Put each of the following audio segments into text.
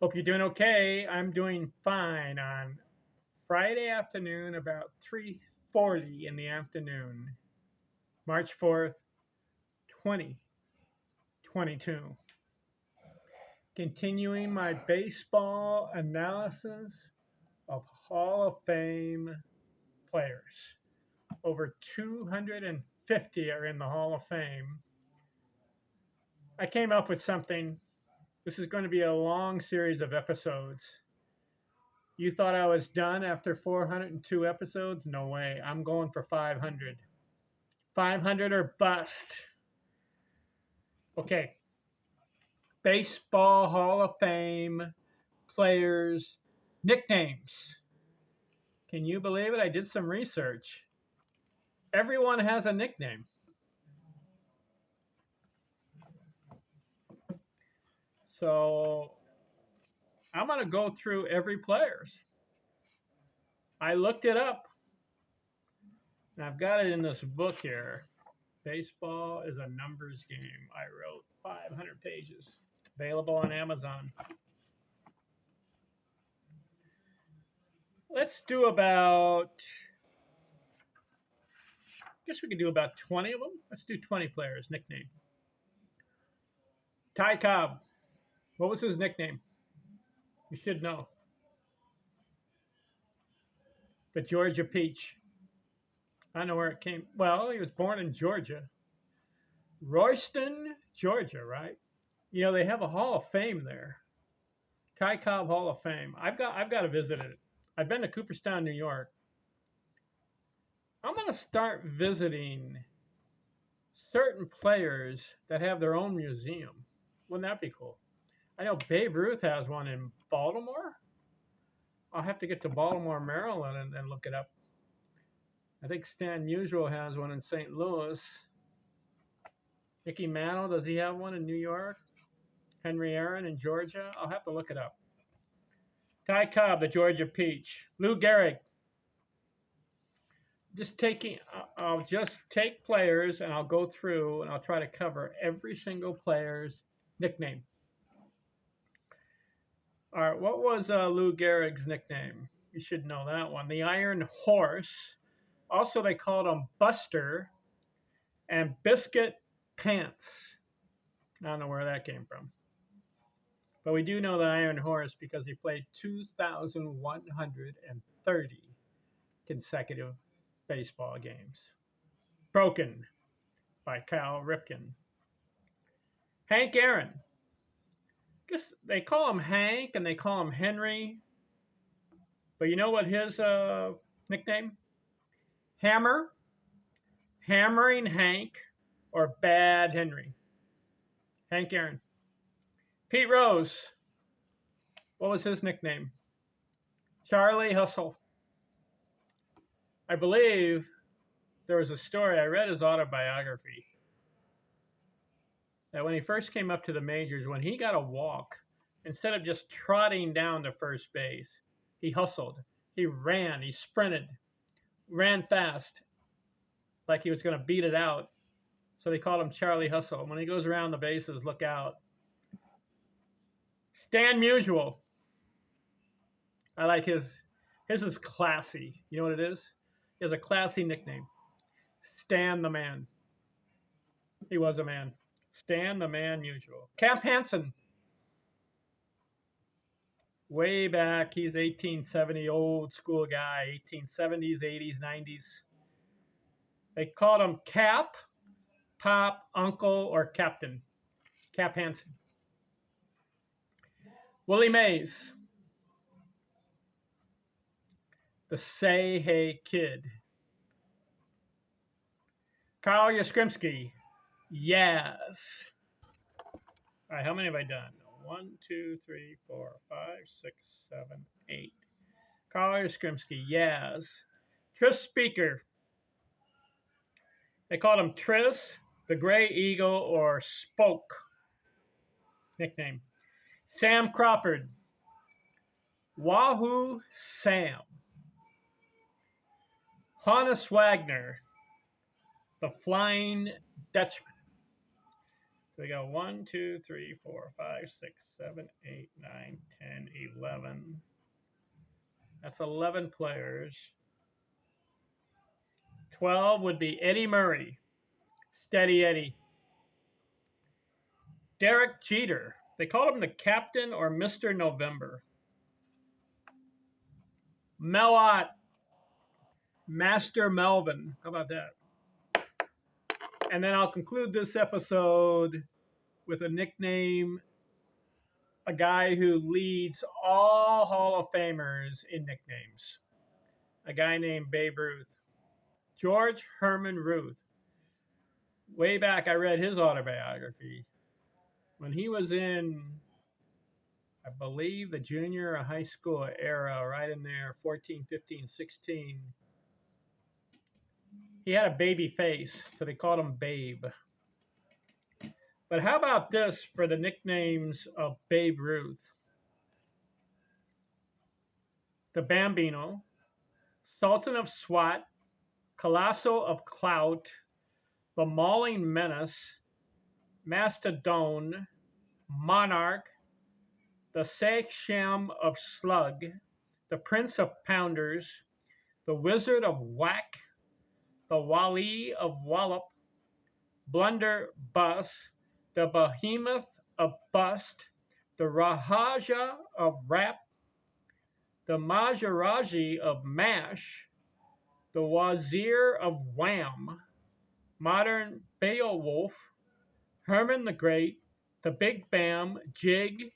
Hope you're doing okay. I'm doing fine on Friday afternoon about 3:40 in the afternoon, March 4th, 2022. Continuing my baseball analysis of Hall of Fame players. Over 250 are in the Hall of Fame. I came up with something. This is going to be a long series of episodes. You thought I was done after 402 episodes? No way. I'm going for 500. 500 or bust. Okay. Baseball Hall of Fame players' nicknames. Can you believe it? I did some research. Everyone has a nickname. So I'm going to go through every player's. I looked it up. And I've got it in this book here. Baseball is a numbers game. I wrote 500 pages. Available on Amazon. Let's do about, I guess we could do about 20 of them. Let's do 20 players, nickname. Ty Cobb. What was his nickname? You should know. The Georgia Peach. I don't know where it came. Well, he was born in Georgia. Royston, Georgia, right? You know, they have a Hall of Fame there. Ty Cobb Hall of Fame. I've got to visit it. I've been to Cooperstown, New York. I'm going to start visiting certain players that have their own museum. Wouldn't that be cool? I know Babe Ruth has one in Baltimore. I'll have to get to Baltimore, Maryland, and look it up. I think Stan Musial has one in St. Louis. Mickey Mantle, does he have one in New York? Henry Aaron in Georgia? I'll have to look it up. Ty Cobb, the Georgia Peach. Lou Gehrig. I'll just take players and I'll go through and I'll try to cover every single player's nickname. All right, what was Lou Gehrig's nickname? You should know that one. The Iron Horse. Also, they called him Buster and Biscuit Pants. I don't know where that came from. But we do know the Iron Horse because he played 2,130 consecutive baseball games. Broken by Cal Ripken. Hank Aaron. I guess they call him Hank and they call him Henry. But you know what his nickname? Hammer, Hammering Hank, or Bad Henry. Hank Aaron. Pete Rose. What was his nickname? Charlie Hustle. I believe there was a story, I read his autobiography, that when he first came up to the majors, when he got a walk, instead of just trotting down to first base, he hustled. He ran, he sprinted, ran fast, like he was going to beat it out. So they called him Charlie Hustle. When he goes around the bases, look out. Stan Musial. I like his is classy. You know what it is? He has a classy nickname. Stan the Man. He was a man. Stan the Man Musial. Camp Hansen. Way back, he's 1870, old school guy, 1870s, 80s, 90s. They called him Cap, Pop, Uncle, or Captain. Cap Hansen. Willie Mays. The Say Hey Kid. Carl Yastrzemski. Yaz. All right, how many have I done? 1, 2, 3, 4, 5, 6, 7, 8. Carl Yastrzemski. Yaz. Tris Speaker. They called him Tris, the Gray Eagle, or Spoke. Nickname. Sam Crawford. Wahoo Sam. Hannes Wagner, the Flying Dutchman. So we got 1, 2, 3, 4, 5, 6, 7, 8, 9, 10, 11. That's 11 players. 12 would be Eddie Murray, Steady Eddie. Derek Jeter. They called him the Captain or Mr. November. Melott, Master Melvin. How about that? And then I'll conclude this episode with a nickname, a guy who leads all Hall of Famers in nicknames. A guy named Babe Ruth. George Herman Ruth. Way back, I read his autobiography. When he was in, I believe, the junior or high school era, right in there, 14, 15, 16, he had a baby face, so they called him Babe. But how about this for the nicknames of Babe Ruth? The Bambino, Sultan of Swat, Colosso of Clout, the Mauling Menace, Mastodon, Monarch, the Sachem of Slug, the Prince of Pounders, the Wizard of Whack, the Wali of Wallop, Blunderbuss, the Behemoth of Bust, the Rahaja of Rap, the Maharaji of Mash, the Wazir of Wham, Modern Beowulf, Herman the Great, the Big Bam, Jig,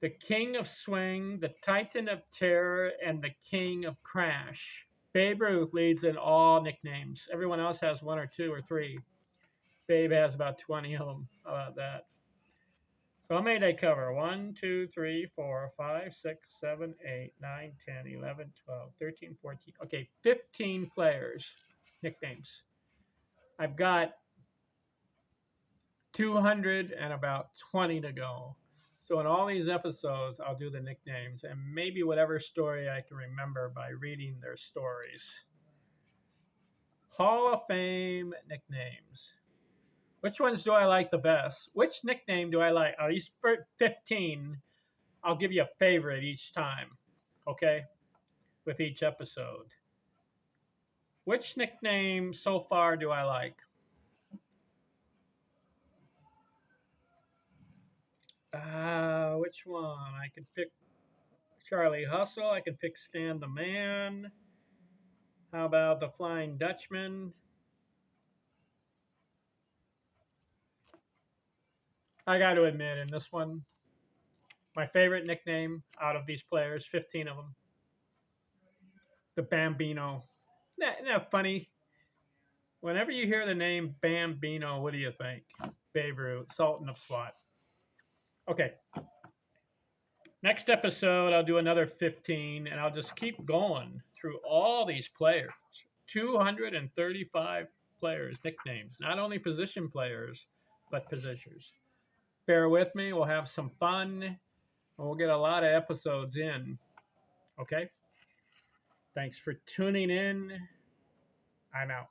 the King of Swing, the Titan of Terror, and the King of Crash. Babe Ruth leads in all nicknames. Everyone else has 1 or 2 or 3. Babe has about 20 of them. How about that? So how many did I cover? 1, 2, 3, 4, 5, 6, 7, 8, 9, 10, 11, 12, 13, 14. Okay, 15 players, nicknames. I've got 200 and about 20 to go. So in all these episodes, I'll do the nicknames and maybe whatever story I can remember by reading their stories. Hall of Fame nicknames. Which ones do I like the best? Which nickname do I like? Out of these 15, I'll give you a favorite each time, okay? With each episode. Which nickname so far do I like? Which one? I could pick Charlie Hustle. I could pick Stan the Man. How about the Flying Dutchman? I got to admit, in this one, my favorite nickname out of these players, 15 of them, the Bambino. Isn't that funny? Whenever you hear the name Bambino, what do you think? Babe Ruth, Sultan of Swat. Okay. Next episode, I'll do another 15, and I'll just keep going through all these players. 235 players, nicknames. Not only position players, but positions. Bear with me. We'll have some fun. And we'll get a lot of episodes in. Okay? Thanks for tuning in. I'm out.